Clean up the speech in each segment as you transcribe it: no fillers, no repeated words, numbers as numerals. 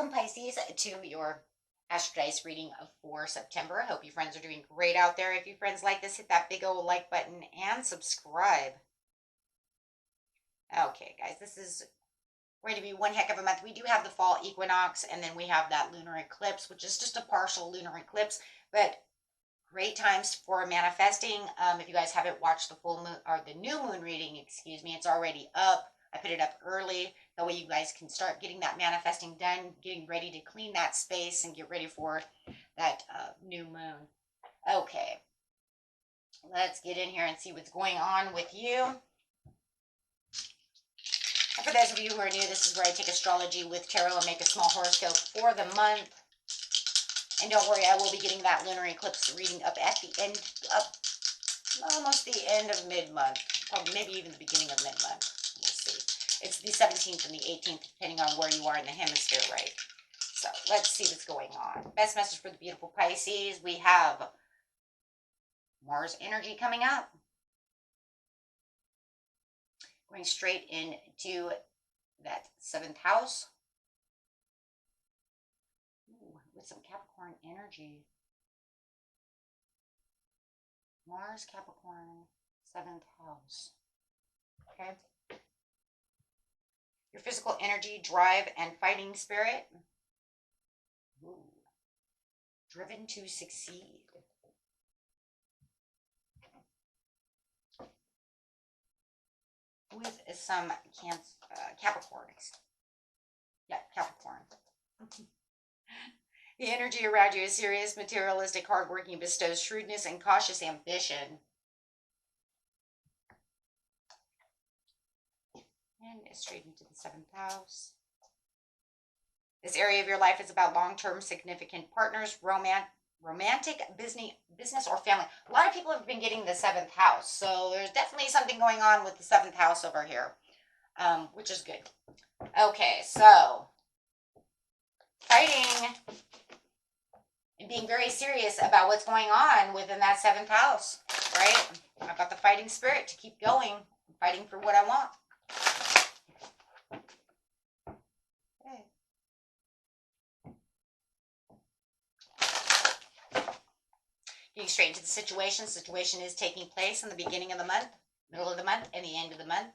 Welcome, Pisces, to your Astro Dice reading for September. I hope you friends are doing great out there. If you friends like this, hit that big old like button and subscribe. Okay, guys, this is going to be one heck of a month. We do have the fall equinox, and then we have that lunar eclipse, which is just a partial lunar eclipse, but great times for manifesting. If you guys haven't watched the full moon or the new moon reading, excuse me, it's already up. I put it up early. That way you guys can start getting that manifesting done, getting ready to clean that space and get ready for that new moon. Okay, let's get in here and see what's going on with you. And for those of you who are new, this is where I take astrology with tarot and make a small horoscope for the month. And don't worry, I will be getting that lunar eclipse reading up at the end, up almost the end of mid-month, probably maybe even the beginning of mid-month. We'll see. It's the 17th and the 18th, depending on where you are in the hemisphere, right? So let's see what's going on. Best message for the beautiful Pisces. We have Mars energy coming up. Going straight into that 7th house. Ooh, with some Capricorn energy. Mars, Capricorn, 7th house. Okay. Your physical energy, drive, and fighting spirit. Ooh. Driven to succeed. With some Capricorn. Yeah, Capricorn. The energy around you is serious, materialistic, hardworking, bestows shrewdness and cautious ambition. And straight into the 7th house. This area of your life is about long-term significant partners, romantic, business, or family. A lot of people have been getting the 7th house, so there's definitely something going on with the 7th house over here, which is good. Okay, so fighting and being very serious about what's going on within that 7th house, right? I've got the fighting spirit to keep going, fighting for what I want. Okay. Getting straight into the situation. Situation is taking place in the beginning of the month, middle of the month, and the end of the month.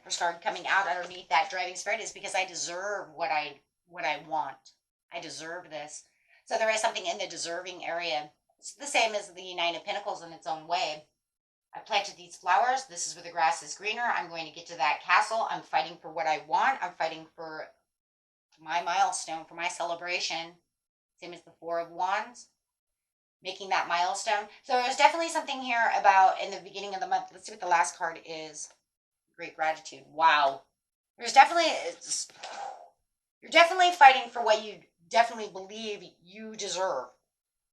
First card coming out underneath that driving spirit is because I deserve what I want. I deserve this. So there is something in the deserving area. It's the same as the Nine of Pentacles in its own way. I planted these flowers. This is where the grass is greener. I'm going to get to that castle. I'm fighting for what I want. I'm fighting for my milestone, for my celebration. Same as the Four of Wands. Making that milestone. So there's definitely something here about in the beginning of the month. Let's see what the last card is. Great gratitude. Wow. There's definitely, you're definitely fighting for what you definitely believe you deserve.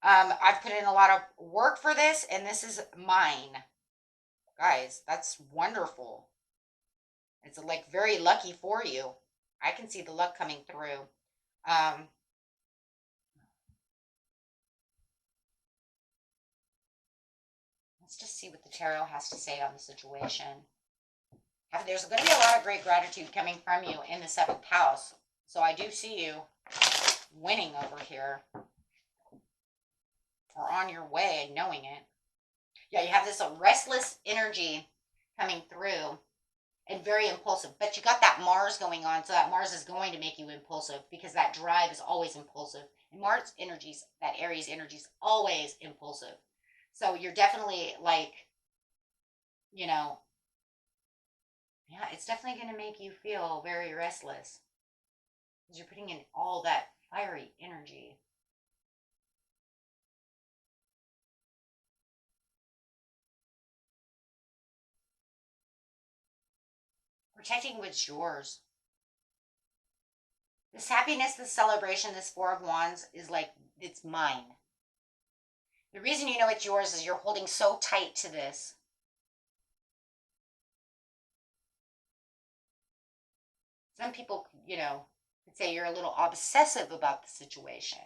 I've put in a lot of work for this, and this is mine. Guys, that's wonderful. It's like very lucky for you. I can see the luck coming through. Let's just see what the tarot has to say on the situation. There's going to be a lot of great gratitude coming from you in the 7th house. So I do see you winning over here. Or on your way and knowing it. Yeah, you have this restless energy coming through. And very impulsive. But you got that Mars going on. So that Mars is going to make you impulsive. Because that drive is always impulsive. And Mars energies, that Aries energy is always impulsive. So you're definitely like, you know, yeah, it's definitely going to make you feel very restless. Because you're putting in all that fiery energy. Protecting what's yours. This happiness, this celebration, this Four of Wands is like, it's mine. The reason you know it's yours is you're holding so tight to this. Some people, you know, could say you're a little obsessive about the situation.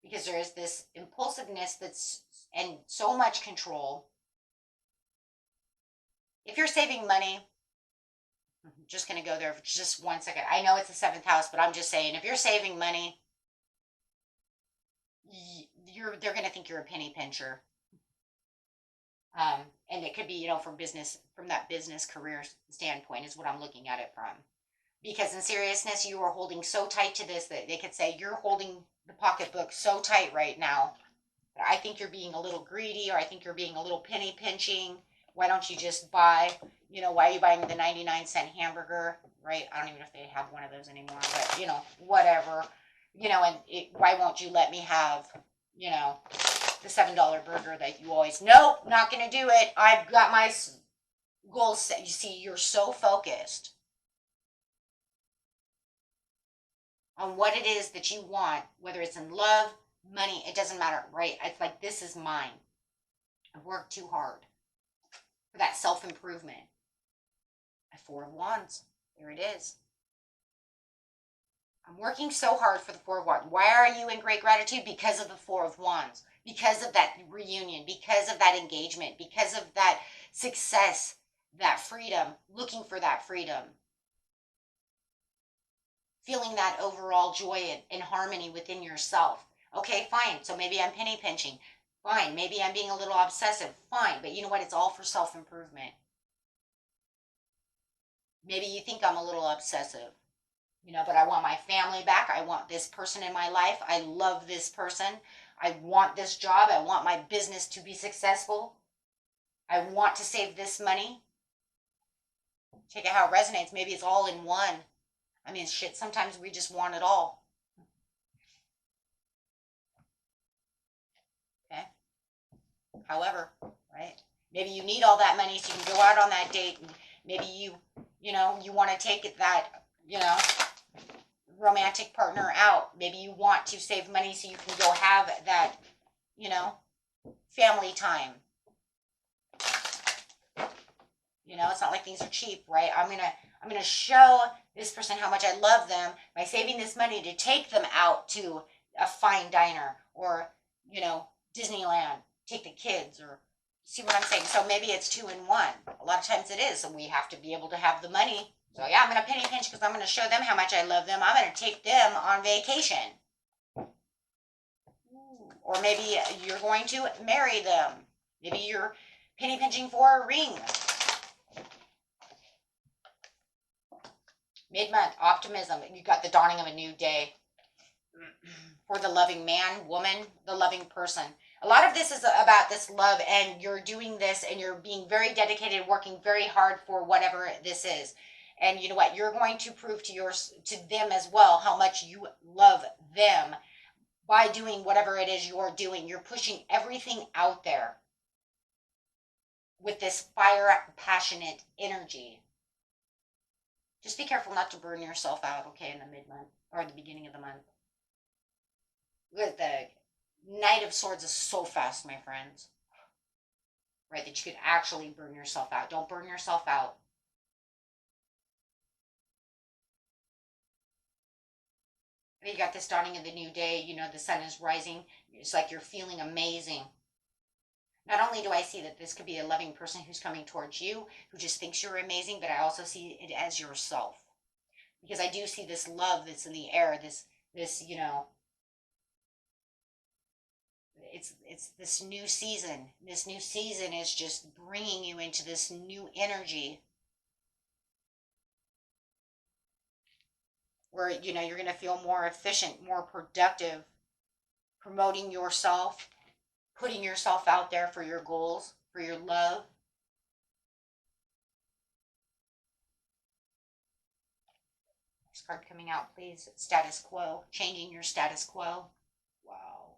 Because there is this impulsiveness that's, and so much control. If you're saving money, just going to go there for just 1 second. I know it's the seventh house, but I'm just saying, if you're saving money, they're going to think you're a penny pincher. And it could be, from business, from that business career standpoint is what I'm looking at it from. Because in seriousness, you are holding so tight to this that they could say you're holding the pocketbook so tight right now. I think you're being a little greedy, or I think you're being a little penny pinching. Why don't you just buy, why are you buying the 99-cent hamburger, right? I don't even know if they have one of those anymore, but, whatever. Why won't you let me have, the $7 burger that you always, nope, not going to do it. I've got my goals set. You see, you're so focused on what it is that you want, whether it's in love, money, it doesn't matter, right? It's like, this is mine. I've worked too hard for that self-improvement. A Four of Wands, there it is. I'm working so hard for the Four of Wands. Why are you in great gratitude? Because of the Four of Wands, because of that reunion, because of that engagement, because of that success, that freedom, looking for that freedom. Feeling that overall joy and harmony within yourself. Okay, fine. So maybe I'm penny pinching. Fine. Maybe I'm being a little obsessive. Fine. But you know what? It's all for self-improvement. Maybe you think I'm a little obsessive, but I want my family back. I want this person in my life. I love this person. I want this job. I want my business to be successful. I want to save this money. Take it how it resonates. Maybe it's all in one. I mean, shit, sometimes we just want it all. Okay? However, right? Maybe you need all that money so you can go out on that date, and maybe you want to take that, romantic partner out. Maybe you want to save money so you can go have that, family time. It's not like things are cheap, right? I'm gonna show this person how much I love them by saving this money to take them out to a fine diner or, Disneyland, take the kids, or see what I'm saying? So maybe it's 2 in 1. A lot of times it is. So we have to be able to have the money. So yeah, I'm going to penny pinch because I'm going to show them how much I love them. I'm going to take them on vacation. Or maybe you're going to marry them. Maybe you're penny pinching for a ring. Mid-month, optimism. You got the dawning of a new day. For the loving man, woman, the loving person. A lot of this is about this love, and you're doing this and you're being very dedicated, working very hard for whatever this is. And you know what? You're going to prove to them as well how much you love them by doing whatever it is you're doing. You're pushing everything out there with this fire, passionate energy. Just be careful not to burn yourself out, okay, in the mid-month or the beginning of the month. With the Knight of Swords is so fast, my friends. Right, that you could actually burn yourself out. Don't burn yourself out. You got this dawning of the new day. The sun is rising. It's like you're feeling amazing. Not only do I see that this could be a loving person who's coming towards you, who just thinks you're amazing, but I also see it as yourself. Because I do see this love that's in the air, this it's this new season. This new season is just bringing you into this new energy where, you're going to feel more efficient, more productive, promoting yourself, putting yourself out there for your goals, for your love. Next card coming out, please. Status quo. Changing your status quo. Wow.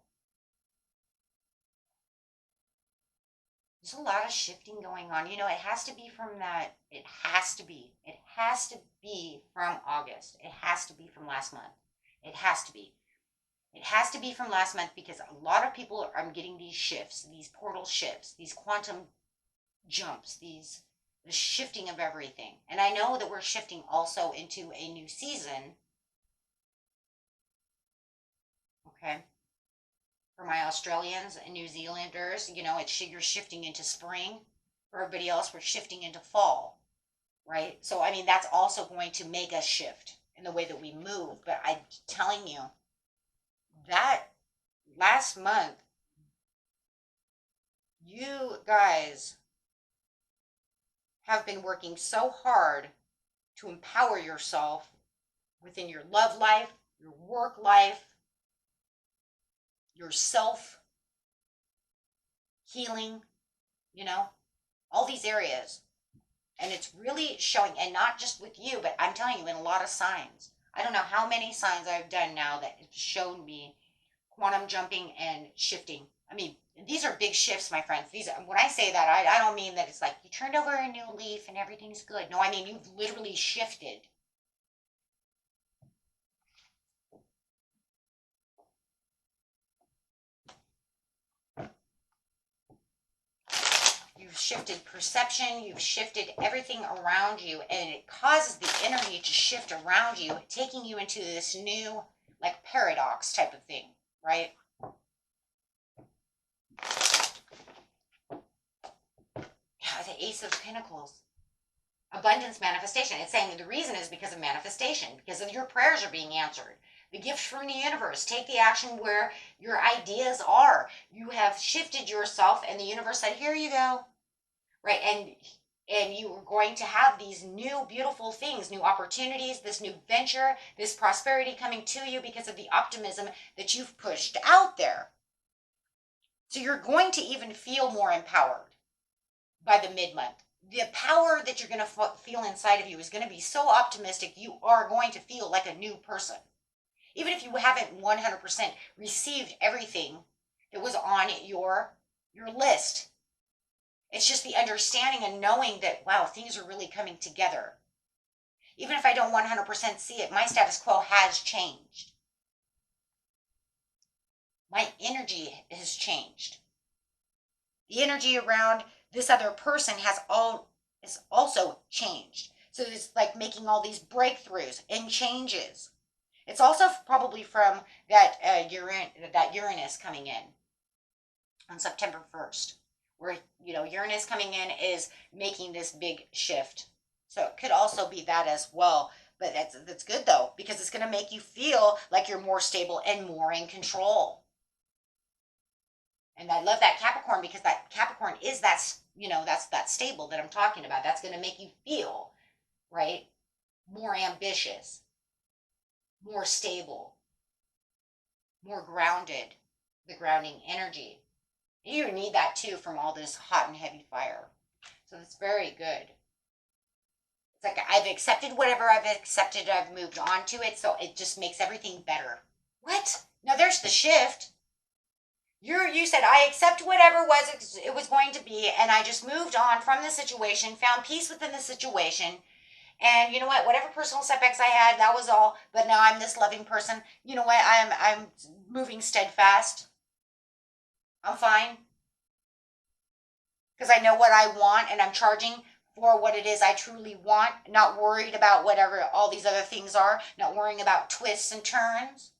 There's a lot of shifting going on. It has to be from that. It has to be. It has to be from August. It has to be from last month. It has to be. It has to be from last month because a lot of people are getting these shifts, these portal shifts, these quantum jumps, the shifting of everything. And I know that we're shifting also into a new season. Okay. For my Australians and New Zealanders, you're shifting into spring. For everybody else, we're shifting into fall. right? So, I mean, that's also going to make us shift in the way that we move. But I'm telling you, that last month, you guys have been working so hard to empower yourself within your love life, your work life, your self healing, you know, all these areas. And it's really showing, and not just with you, but I'm telling you, in a lot of signs. I don't know how many signs I've done now that have shown me quantum jumping and shifting. I mean, these are big shifts, my friends. These, when I say that, I don't mean that it's like you turned over a new leaf and everything's good. No, I mean you've literally shifted. You've shifted perception, you've shifted everything around you, and it causes the energy to shift around you, taking you into this new, like, paradox type of thing, right? Yeah, the Ace of Pentacles. Abundance manifestation. It's saying the reason is because of manifestation, because of your prayers are being answered. The gift from the universe. Take the action where your ideas are. You have shifted yourself, and the universe said, here you go. Right? And you are going to have these new beautiful things, new opportunities, this new venture, this prosperity coming to you because of the optimism that you've pushed out there. So you're going to even feel more empowered by the mid-month. The power that you're going to feel inside of you is going to be so optimistic. You are going to feel like a new person. Even if you haven't 100% received everything that was on your list. It's just the understanding and knowing that, wow, things are really coming together. Even if I don't 100% see it, my status quo has changed. My energy has changed. The energy around this other person is also changed. So it's like making all these breakthroughs and changes. It's also probably from that Uranus coming in on September 1st, where, you know, Uranus coming in is making this big shift. So it could also be that as well. But that's good though, because it's going to make you feel like you're more stable and more in control. And I love that Capricorn, because that Capricorn is that, you know, that's that stable that I'm talking about. That's going to make you feel, right, more ambitious, more stable, more grounded, the grounding energy. You need that too from all this hot and heavy fire. So it's very good. It's like I've accepted whatever I've accepted, I've moved on to it, so it just makes everything better. What? Now there's the shift. You said I accept whatever it was going to be, and I just moved on from the situation, found peace within the situation, and you know what? Whatever personal setbacks I had, that was all. But now I'm this loving person. You know what? I'm moving steadfast. I'm fine because I know what I want, and I'm charging for what it is I truly want. Not worried about whatever all these other things are. Not worrying about twists and turns.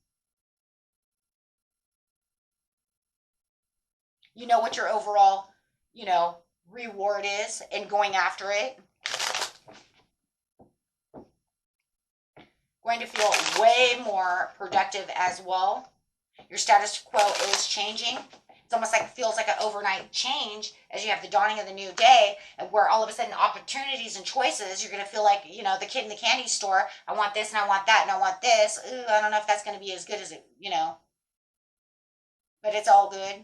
You know what your overall, you know, reward is and going after it. Going to feel way more productive as well. Your status quo is changing. It's almost like it feels like an overnight change as you have the dawning of the new day, and where all of a sudden opportunities and choices, you're going to feel like, you know, the kid in the candy store. I want this and I want that and I want this. Ooh, I don't know if that's going to be as good as it, you know. But it's all good.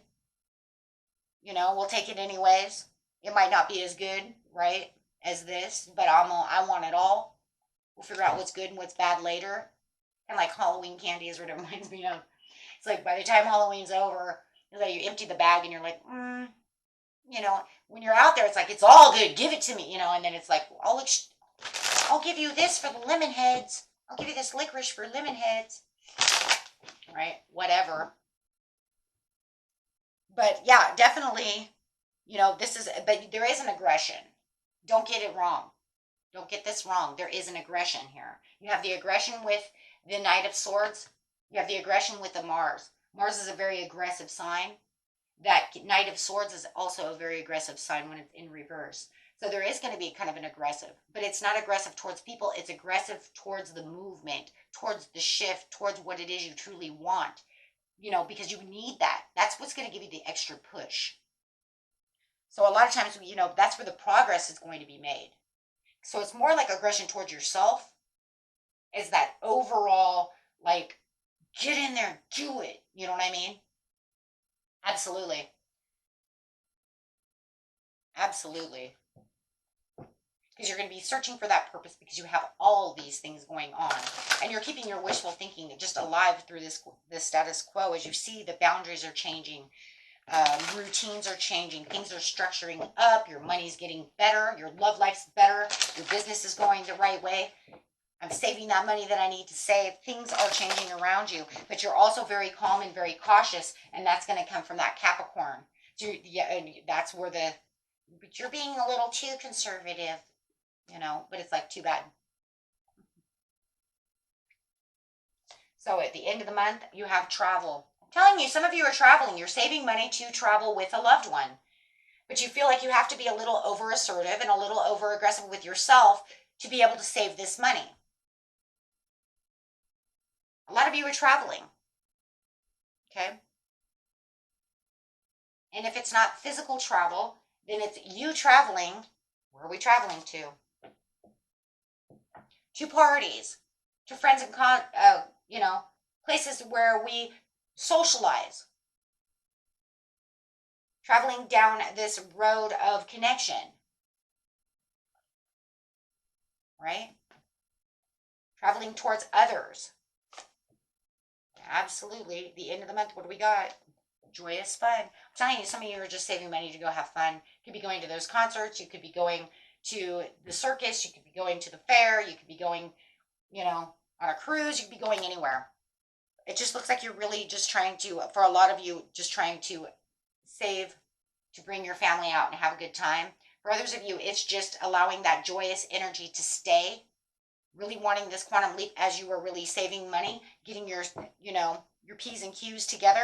You know, we'll take it anyways. It might not be as good, right, as this, but I want it all. We'll figure out what's good and what's bad later. And like Halloween candy is what it reminds me of. It's like by the time Halloween's over, it's like you empty the bag and you're like, you know, when you're out there, it's like, it's all good. Give it to me, you know, and then it's like, I'll give you this for the lemon heads. I'll give you this licorice for lemon heads. Right? Whatever. But yeah, definitely, you know, but there is an aggression. Don't get it wrong. Don't get this wrong. There is an aggression here. You have the aggression with the Knight of Swords. You have the aggression with the Mars. Mars is a very aggressive sign. That Knight of Swords is also a very aggressive sign when it's in reverse. So there is going to be kind of an aggressive, but it's not aggressive towards people. It's aggressive towards the movement, towards the shift, towards what it is you truly want, because you need that. That's what's going to give you the extra push. So a lot of times, that's where the progress is going to be made. So it's more like aggression towards yourself, is that overall, like, get in there, do it. You know what I mean? Absolutely. Absolutely. Because you're going to be searching for that purpose because you have all these things going on, and you're keeping your wishful thinking just alive through this status quo. As you see, the boundaries are changing, routines are changing, things are structuring up, your money's getting better, your love life's better, your business is going the right way. I'm saving that money that I need to save. Things are changing around you, but you're also very calm and very cautious, and that's going to come from that Capricorn. So yeah, and that's where but you're being a little too conservative, but it's like too bad. So at the end of the month, you have travel. I'm telling you, some of you are traveling. You're saving money to travel with a loved one, but you feel like you have to be a little over assertive and a little over aggressive with yourself to be able to save this money. A lot of you are traveling. Okay. And if it's not physical travel, then it's you traveling. Where are we traveling to? To parties, to friends and places where we socialize. Traveling down this road of connection. Right? Traveling towards others. Absolutely. The end of the month, what do we got? Joyous fun. I'm telling you, some of you are just saving money to go have fun. You could be going to those concerts. You could be going to the circus. You could be going to the fair. You could be going, on a cruise. You could be going anywhere. It just looks like you're really just trying to, for a lot of you, just trying to save to bring your family out and have a good time. For others of you, it's just allowing that joyous energy to stay, really wanting this quantum leap as you are really saving money, getting your P's and Q's together,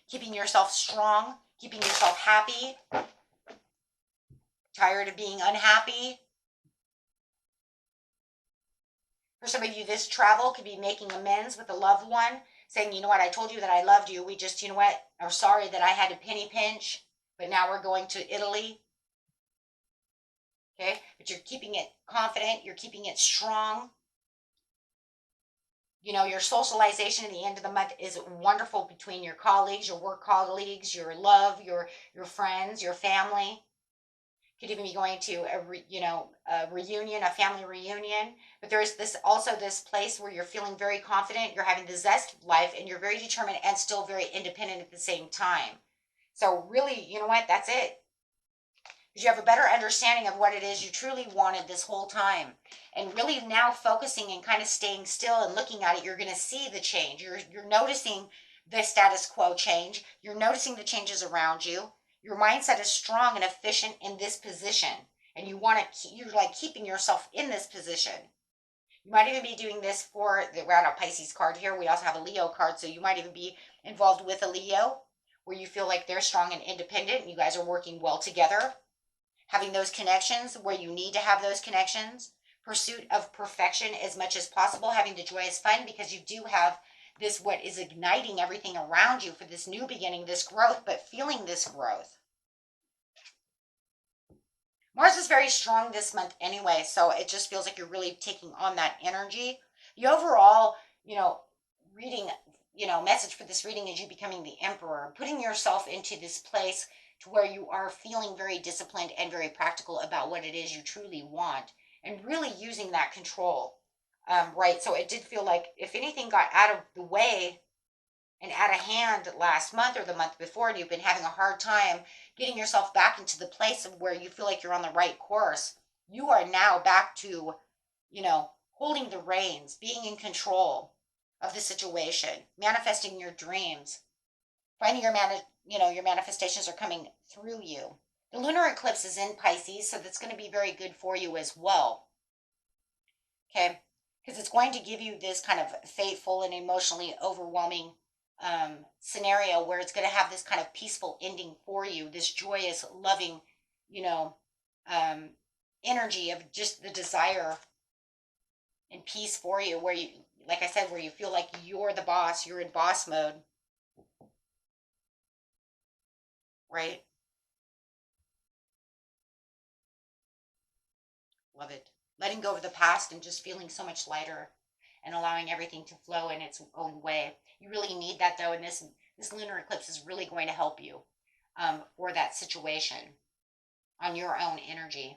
keeping yourself strong, keeping yourself happy, tired of being unhappy. For some of you, this travel could be making amends with a loved one, saying, you know what, I told you that I loved you. We just, are sorry that I had to penny pinch, but now we're going to Italy. Okay, but you're keeping it confident, you're keeping it strong. Your socialization at the end of the month is wonderful between your colleagues, your work colleagues, your love, your friends, your family. Could even be going to a reunion, a family reunion. But there is this place where you're feeling very confident, you're having the zest of life, and you're very determined and still very independent at the same time. So really, you know what? That's it. Because you have a better understanding of what it is you truly wanted this whole time. And really now focusing and kind of staying still and looking at it, you're going to see the change. You're noticing the status quo change. You're noticing the changes around you. Your mindset is strong and efficient in this position. And you're like keeping yourself in this position. You might even be doing this for, we're on a Pisces card here. We also have a Leo card. So you might even be involved with a Leo where you feel like they're strong and independent and you guys are working well together. Having those connections where you need to have those connections, pursuit of perfection as much as possible, having the joyous fun because you do have this, what is igniting everything around you for this new beginning, this growth, but feeling this growth. Mars is very strong this month anyway, so it just feels like you're really taking on that energy. The overall, reading, message for this reading is you becoming the emperor, putting yourself into this place to where you are feeling very disciplined and very practical about what it is you truly want and really using that control. Right. So it did feel like if anything got out of the way and out of hand last month or the month before, and you've been having a hard time getting yourself back into the place of where you feel like you're on the right course, you are now back to, holding the reins, being in control of the situation, manifesting your dreams, finding your manifestations are coming through you. The lunar eclipse is in Pisces, so that's going to be very good for you as well. Okay, because it's going to give you this kind of fateful and emotionally overwhelming scenario where it's going to have this kind of peaceful ending for you, this joyous, loving you know, energy of just the desire and peace for you, where you, like I said, where you feel like you're the boss, you're in boss mode, right? Love it. Letting go of the past and just feeling so much lighter and allowing everything to flow in its own way. You really need that though, and this lunar eclipse is really going to help you for that situation on your own energy.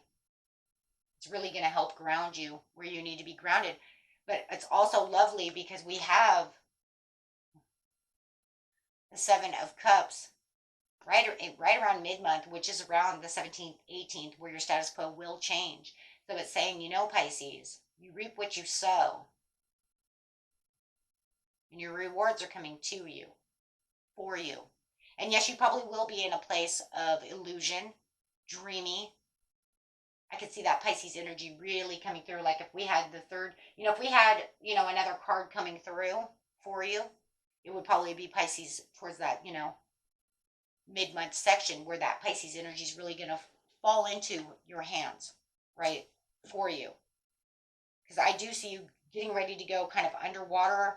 It's really going to help ground you where you need to be grounded. But it's also lovely because we have the Seven of Cups right around mid-month, which is around the 17th, 18th, where your status quo will change. So it's saying, you know, Pisces, you reap what you sow. And your rewards are coming to you, for you. And yes, you probably will be in a place of illusion, dreamy. I could see that Pisces energy really coming through. Like if we had the third, if we had, another card coming through for you, it would probably be Pisces towards that, mid-month section where that Pisces energy is really going to fall into your hands, right, for you. Because I do see you getting ready to go kind of underwater,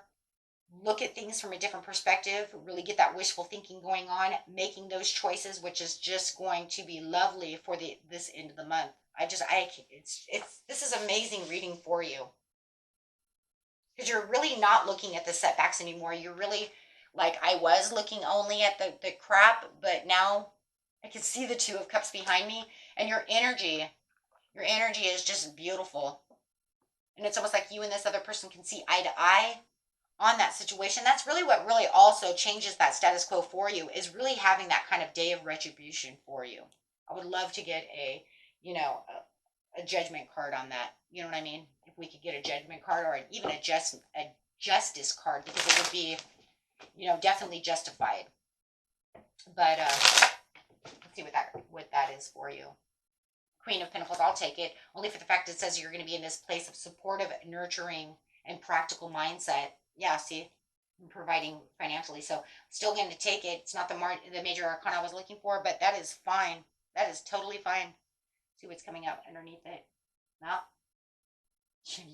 look at things from a different perspective, really get that wishful thinking going on, making those choices, which is just going to be lovely for this end of the month. This is amazing reading for you because you're really not looking at the setbacks anymore. You're really, like I was looking only at the crap, but now I can see the Two of Cups behind me, and your energy is just beautiful. And it's almost like you and this other person can see eye to eye on that situation. That's really what really also changes that status quo for you, is really having that kind of day of retribution for you. I would love to get a judgment card on that. You know what I mean? If we could get a judgment card or even a justice card, because it would be, definitely justified. But let's see what that is for you. Queen of Pentacles, I'll take it. Only for the fact it says you're going to be in this place of supportive, nurturing, and practical mindset. Yeah, see, I'm providing financially. So still going to take it. It's not the major arcana I was looking for, but that is fine. That is totally fine. See what's coming up underneath it. Now,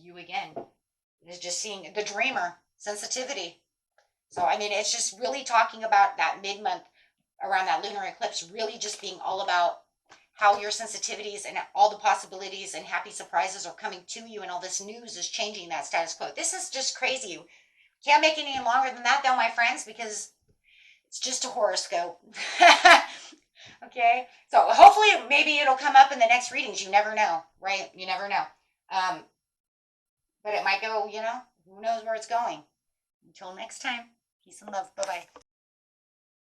you again. It is just seeing the dreamer, sensitivity. So, I mean, it's just really talking about that mid-month around that lunar eclipse, really just being all about how your sensitivities and all the possibilities and happy surprises are coming to you, and all this news is changing that status quo. This is just crazy. Can't make it any longer than that, though, my friends, because it's just a horoscope. Okay, so hopefully maybe it'll come up in the next readings. You never know, right? You never know. But it might go, who knows where it's going. Until next time, peace and love. Bye-bye.